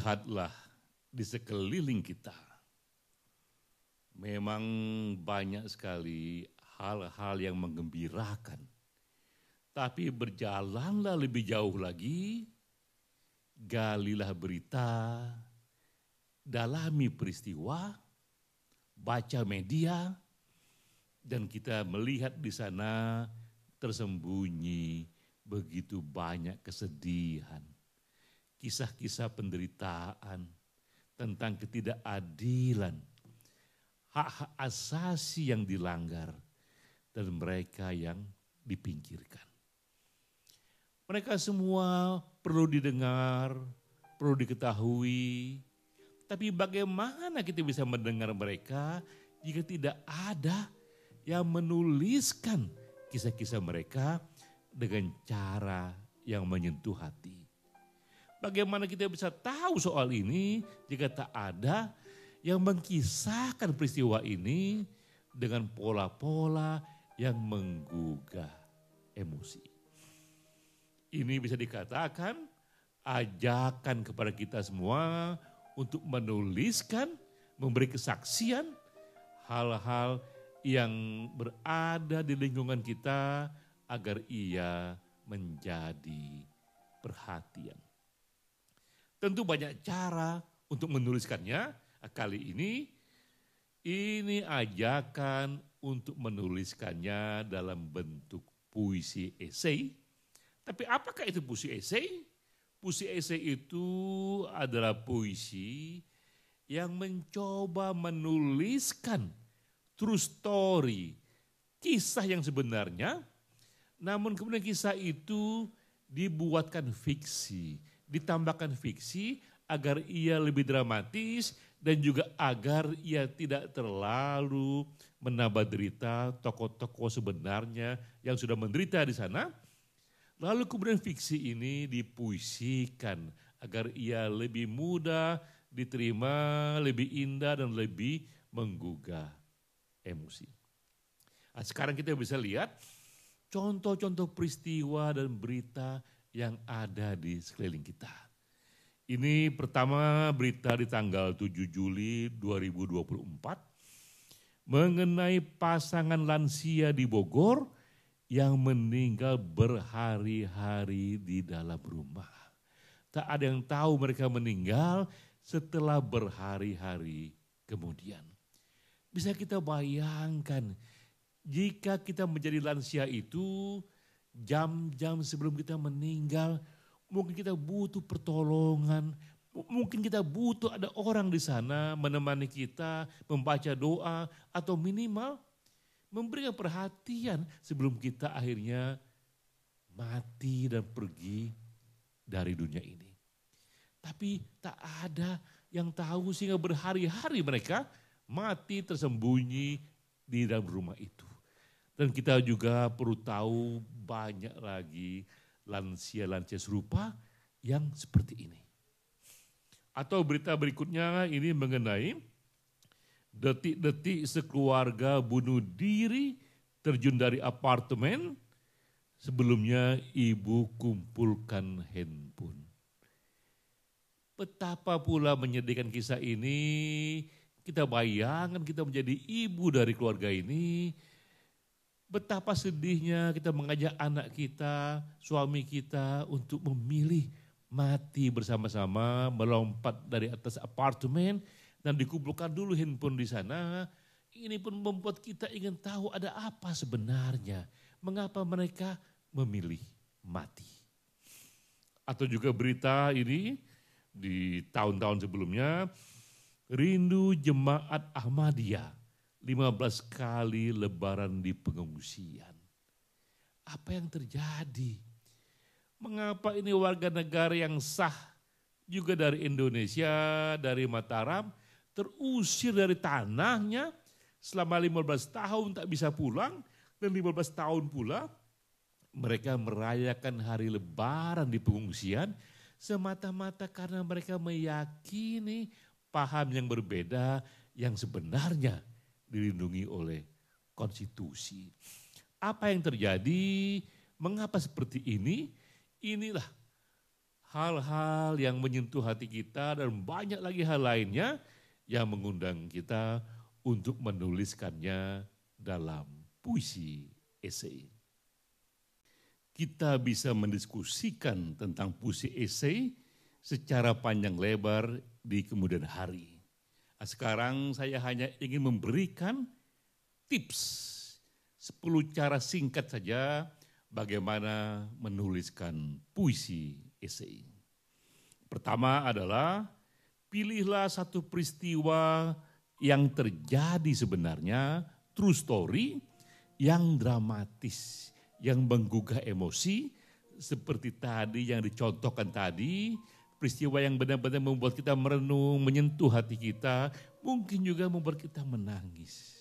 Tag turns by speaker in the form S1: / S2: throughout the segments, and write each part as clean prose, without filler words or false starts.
S1: Lihatlah di sekeliling kita. Memang banyak sekali hal-hal yang menggembirakan. Tapi berjalanlah lebih jauh lagi, galilah berita, dalami peristiwa, baca media, dan kita melihat di sana tersembunyi begitu banyak kesedihan, kisah-kisah penderitaan tentang ketidakadilan, hak-hak asasi yang dilanggar, dan mereka yang dipinggirkan. Mereka semua perlu didengar, perlu diketahui, tapi bagaimana kita bisa mendengar mereka jika tidak ada yang menuliskan kisah-kisah mereka dengan cara yang menyentuh hati. Bagaimana kita bisa tahu soal ini jika tak ada yang mengkisahkan peristiwa ini dengan pola-pola yang menggugah emosi. Ini bisa dikatakan ajakan kepada kita semua untuk menuliskan, memberi kesaksian hal-hal yang berada di lingkungan kita agar ia menjadi perhatian. Tentu banyak cara untuk menuliskannya. Kali ini ajakan untuk menuliskannya dalam bentuk puisi esai. Tapi apakah itu puisi esai? Puisi esai itu adalah puisi yang mencoba menuliskan true story, kisah yang sebenarnya, namun kemudian kisah itu dibuatkan fiksi, ditambahkan fiksi agar ia lebih dramatis dan juga agar ia tidak terlalu menambah derita tokoh-tokoh sebenarnya yang sudah menderita di sana. Lalu kemudian fiksi ini dipuisikan agar ia lebih mudah diterima, lebih indah dan lebih menggugah emosi. Nah, sekarang kita bisa lihat contoh-contoh peristiwa dan berita yang ada di sekeliling kita. Ini pertama berita di tanggal 7 Juli 2024 mengenai pasangan lansia di Bogor yang meninggal berhari-hari di dalam rumah. Tak ada yang tahu mereka meninggal setelah berhari-hari kemudian. Bisa kita bayangkan jika kita menjadi lansia itu jam-jam sebelum kita meninggal, mungkin kita butuh pertolongan, mungkin kita butuh ada orang di sana menemani kita, membaca doa atau minimal memberikan perhatian sebelum kita akhirnya mati dan pergi dari dunia ini. Tapi tak ada yang tahu sehingga berhari-hari mereka mati tersembunyi di dalam rumah itu. Dan kita juga perlu tahu banyak lagi lansia-lansia serupa yang seperti ini. Atau berita berikutnya ini mengenai detik-detik sekeluarga bunuh diri terjun dari apartemen, sebelumnya ibu kumpulkan handphone. Betapa pula menyedihkan kisah ini, kita bayangkan kita menjadi ibu dari keluarga ini, betapa sedihnya kita mengajak anak kita, suami kita untuk memilih mati bersama-sama, melompat dari atas apartemen, dan dikumpulkan dulu handphone di sana. Ini pun membuat kita ingin tahu ada apa sebenarnya. Mengapa mereka memilih mati. Atau juga berita ini di tahun-tahun sebelumnya. Rindu Jemaat Ahmadiyah 15 kali lebaran di pengungsian. Apa yang terjadi? Mengapa ini warga negara yang sah juga dari Indonesia, dari Mataram, terusir dari tanahnya selama 15 tahun tak bisa pulang, dan 15 tahun pula mereka merayakan hari lebaran di pengungsian semata-mata karena mereka meyakini paham yang berbeda yang sebenarnya dilindungi oleh konstitusi. Apa yang terjadi? Mengapa seperti ini? Inilah hal-hal yang menyentuh hati kita dan banyak lagi hal lainnya yang mengundang kita untuk menuliskannya dalam puisi esai. Kita bisa mendiskusikan tentang puisi esai secara panjang lebar di kemudian hari. Sekarang saya hanya ingin memberikan tips 10 cara singkat saja bagaimana menuliskan puisi esai. Pertama adalah pilihlah satu peristiwa yang terjadi sebenarnya, true story, yang dramatis, yang menggugah emosi, seperti tadi yang dicontohkan tadi, peristiwa yang benar-benar membuat kita merenung, menyentuh hati kita, mungkin juga membuat kita menangis.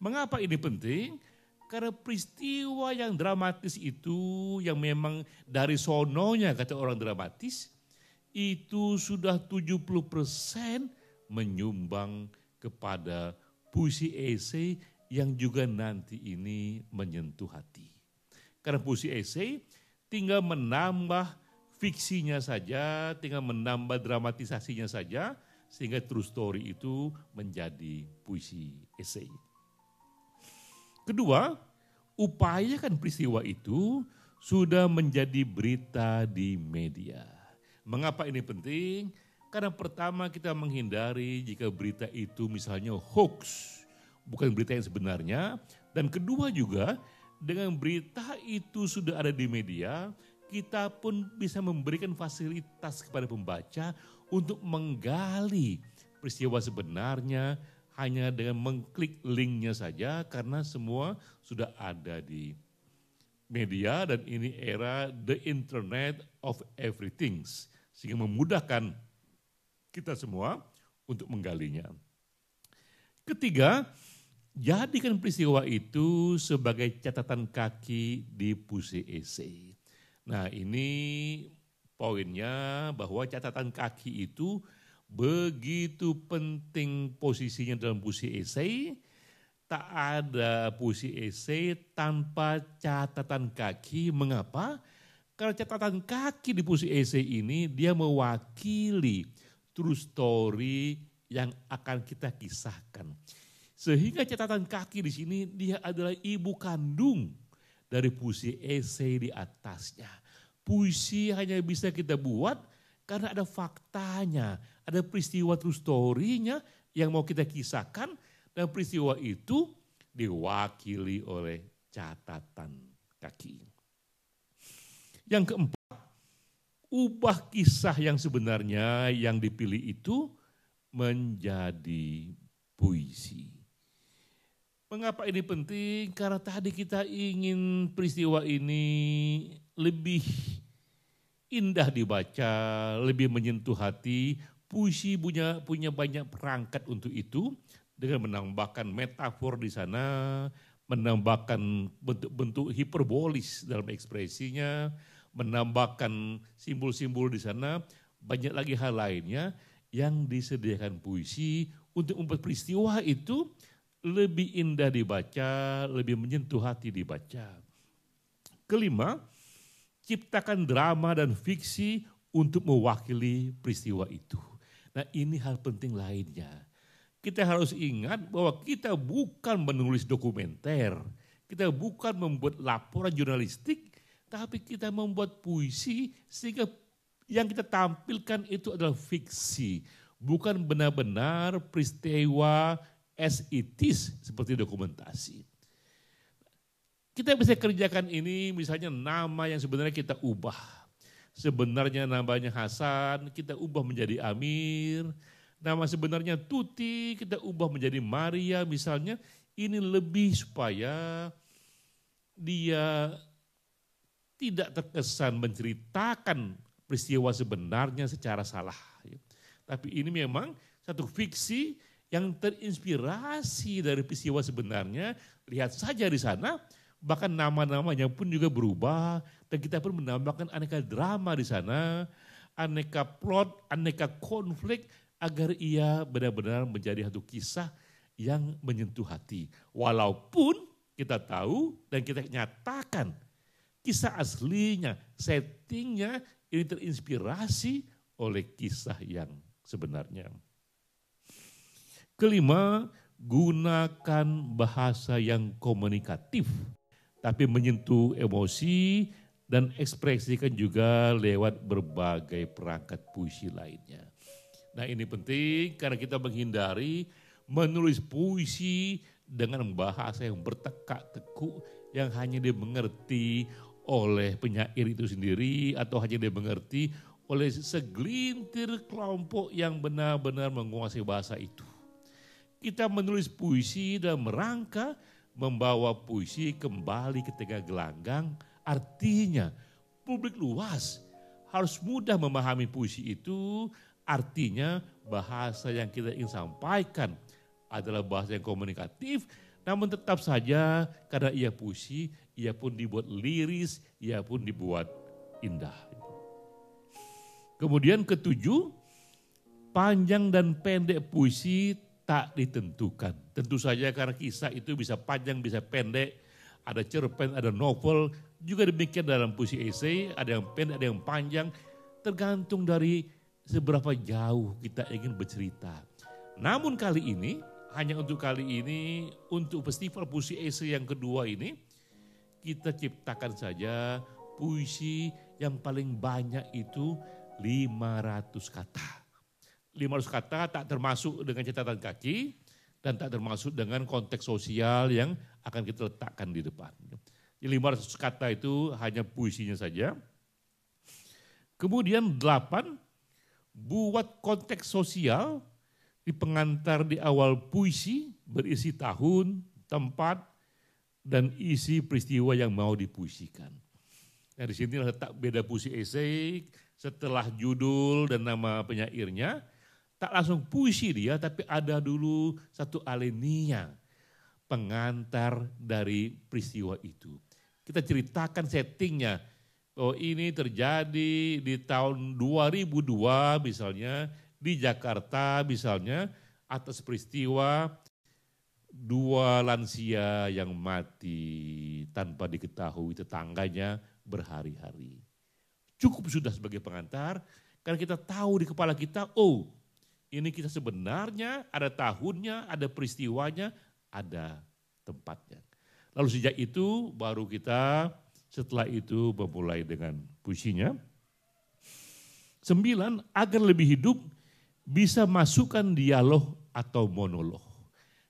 S1: Mengapa ini penting? Karena peristiwa yang dramatis itu, yang memang dari sononya kata orang dramatis, itu sudah 70% menyumbang kepada puisi esai yang juga nanti ini menyentuh hati. Karena puisi esai tinggal menambah fiksinya saja, tinggal menambah dramatisasinya saja, sehingga true story itu menjadi puisi esai. Kedua, upayakan peristiwa itu sudah menjadi berita di media. Mengapa ini penting? Karena pertama kita menghindari jika berita itu misalnya hoax, bukan berita yang sebenarnya. Dan kedua juga dengan berita itu sudah ada di media, kita pun bisa memberikan fasilitas kepada pembaca untuk menggali peristiwa sebenarnya hanya dengan mengklik linknya saja karena semua sudah ada di media dan ini era the internet of everything sehingga memudahkan kita semua untuk menggalinya. Ketiga, jadikan peristiwa itu sebagai catatan kaki di puisi esai. Nah ini poinnya bahwa catatan kaki itu begitu penting posisinya dalam puisi esai. Tak ada puisi esai tanpa catatan kaki. Mengapa? Karena catatan kaki di puisi esai ini dia mewakili true story yang akan kita kisahkan. Sehingga catatan kaki di sini dia adalah ibu kandung dari puisi esai di atasnya. Puisi hanya bisa kita buat karena ada faktanya, ada peristiwa true story-nya yang mau kita kisahkan dan peristiwa itu diwakili oleh catatan kaki. Yang keempat, ubah kisah yang sebenarnya yang dipilih itu menjadi puisi. Mengapa ini penting? Karena tadi kita ingin peristiwa ini lebih indah dibaca, lebih menyentuh hati. Puisi punya banyak perangkat untuk itu dengan menambahkan metafor di sana, menambahkan bentuk-bentuk hiperbolis dalam ekspresinya, menambahkan simbol-simbol di sana, banyak lagi hal lainnya yang disediakan puisi untuk membuat peristiwa itu lebih indah dibaca, lebih menyentuh hati dibaca. Kelima, ciptakan drama dan fiksi untuk mewakili peristiwa itu. Nah ini hal penting lainnya. Kita harus ingat bahwa kita bukan menulis dokumenter, kita bukan membuat laporan jurnalistik, tapi kita membuat puisi sehingga yang kita tampilkan itu adalah fiksi. Bukan benar-benar peristiwa as it is seperti dokumentasi. Kita bisa kerjakan ini misalnya nama yang sebenarnya kita ubah. Sebenarnya namanya Hasan, kita ubah menjadi Amir. Nama sebenarnya Tuti, kita ubah menjadi Maria misalnya. Ini lebih supaya dia tidak terkesan menceritakan peristiwa sebenarnya secara salah. Tapi ini memang satu fiksi yang terinspirasi dari peristiwa sebenarnya. Lihat saja di sana, bahkan nama-namanya pun juga berubah. Dan kita pun menambahkan aneka drama di sana, aneka plot, aneka konflik, agar ia benar-benar menjadi satu kisah yang menyentuh hati. Walaupun kita tahu dan kita nyatakan kisah aslinya, settingnya ini terinspirasi oleh kisah yang sebenarnya. Kelima, gunakan bahasa yang komunikatif, tapi menyentuh emosi dan ekspresikan juga lewat berbagai perangkat puisi lainnya. Nah ini penting karena kita menghindari menulis puisi dengan bahasa yang bertekak-tekuk yang hanya dimengerti oleh penyair itu sendiri atau hanya dimengerti oleh segelintir kelompok yang benar-benar menguasai bahasa itu. Kita menulis puisi dan merangka membawa puisi kembali ke tengah gelanggang, artinya publik luas harus mudah memahami puisi itu, artinya bahasa yang kita ingin sampaikan adalah bahasa yang komunikatif, namun tetap saja karena ia puisi, ia pun dibuat liris, ia pun dibuat indah. Kemudian ketujuh, panjang dan pendek puisi tak ditentukan. Tentu saja karena kisah itu bisa panjang, bisa pendek, ada cerpen, ada novel, juga demikian dalam puisi esai, ada yang pendek, ada yang panjang, tergantung dari seberapa jauh kita ingin bercerita. Namun kali ini, hanya untuk kali ini, untuk festival puisi esai yang kedua ini, kita ciptakan saja puisi yang paling banyak itu 500 kata. 500 kata tak termasuk dengan catatan kaki dan tak termasuk dengan konteks sosial yang akan kita letakkan di depan. Jadi 500 kata itu hanya puisinya saja. Kemudian 8, buat konteks sosial di pengantar di awal puisi berisi tahun, tempat, dan isi peristiwa yang mau dipuisikan. Nah di sini letak beda puisi esai setelah judul dan nama penyairnya. Tak langsung puisi dia, tapi ada dulu satu alinea pengantar dari peristiwa itu. Kita ceritakan settingnya, oh ini terjadi di tahun 2002 misalnya, di Jakarta misalnya, atas peristiwa 2 lansia yang mati tanpa diketahui tetangganya berhari-hari. Cukup sudah sebagai pengantar, karena kita tahu di kepala kita, oh ini kita sebenarnya ada tahunnya, ada peristiwanya, ada tempatnya. Lalu sejak itu baru kita setelah itu memulai dengan puisinya. 9, agar lebih hidup bisa masukkan dialog atau monolog.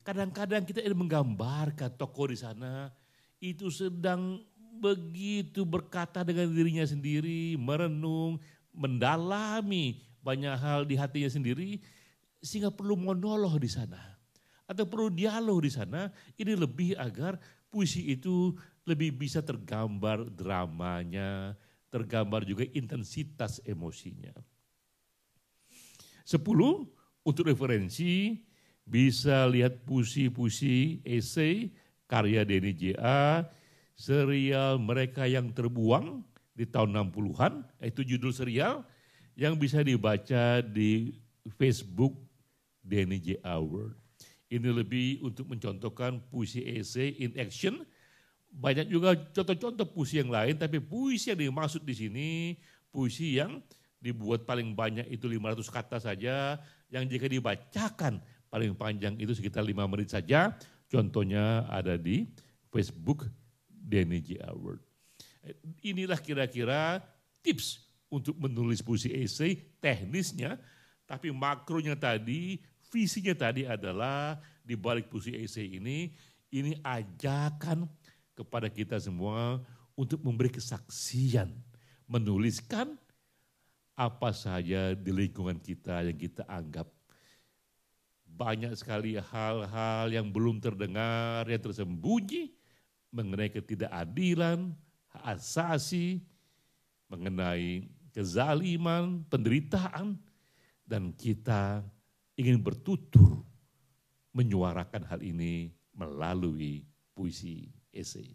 S1: Kadang-kadang kita ingin menggambarkan tokoh di sana itu sedang begitu berkata dengan dirinya sendiri, merenung, mendalami banyak hal di hatinya sendiri, sehingga perlu monolog di sana atau perlu dialog di sana. Ini lebih agar puisi itu lebih bisa tergambar dramanya, tergambar juga intensitas emosinya. 10, untuk referensi bisa lihat puisi-puisi esai karya Denny J.A, serial Mereka Yang Terbuang di tahun 60-an, itu judul serial yang bisa dibaca di Facebook Denny J.A World. Ini lebih untuk mencontohkan puisi esai in action. Banyak juga contoh-contoh puisi yang lain, tapi puisi yang dimaksud di sini, puisi yang dibuat paling banyak itu 500 kata saja, yang jika dibacakan paling panjang itu sekitar 5 menit saja. Contohnya ada di Facebook Denny J.A World. Inilah kira-kira tips untuk menulis puisi esai, teknisnya, tapi makronya tadi, visinya tadi adalah di balik puisi esai ini ajakan kepada kita semua untuk memberi kesaksian, menuliskan apa saja di lingkungan kita yang kita anggap banyak sekali hal-hal yang belum terdengar, yang tersembunyi mengenai ketidakadilan, hak asasi, mengenai kezaliman, penderitaan, dan kita ingin bertutur menyuarakan hal ini melalui puisi esai.